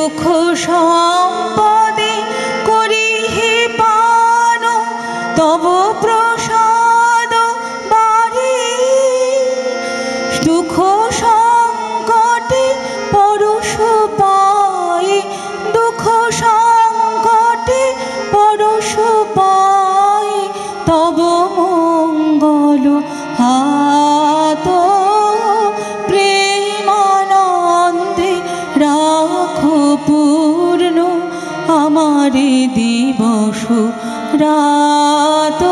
সুখ সম্পদে করি হে পান তব প্রসাদ বাড়ি দুঃখ সংকটে পরশ পাই দুঃখ সংকটে পরশ পাই তব মঙ্গল হাত প্রেমানন্দে রাখো পূর্ণ আমারে দিবস রাত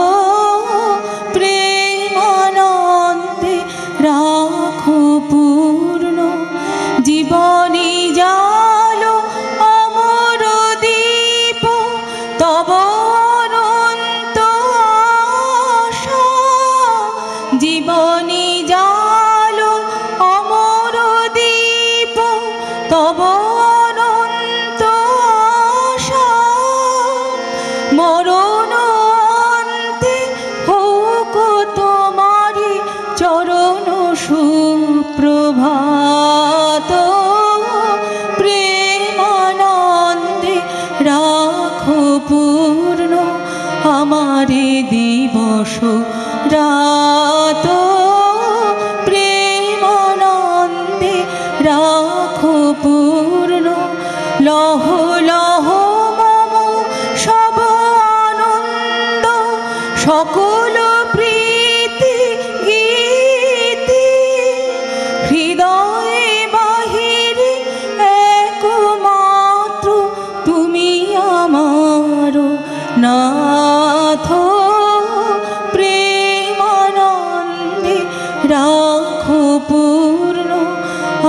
প্রেমানন্দে রাখো পূর্ণ জীবনী জালো অমর দীপ তব অনন্ত আশা জীবনী জালো অমর দীপ তব অনন্ত আশা মরণ অন্তে হোক তোমারি চরণ সুপ্রভাত প্রেমানন্দে রাখো পূর্ণ আমারে দিবস রাত প্রেমানন্দে রাখো পূর্ণ লহ লহ মম সব আনন্দ সকল প্রীতি গীতি হৃদয়ে বাহিরে একমাত্র তুমি আমার নাথ প্রেমানন্দে রাখো পূর্ণ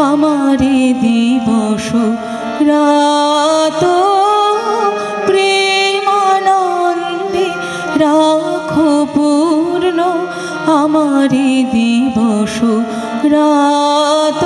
আমারে দিবস রাত প্রেমানন্দে রাখো পূর্ণ আমারে দিবস রাত।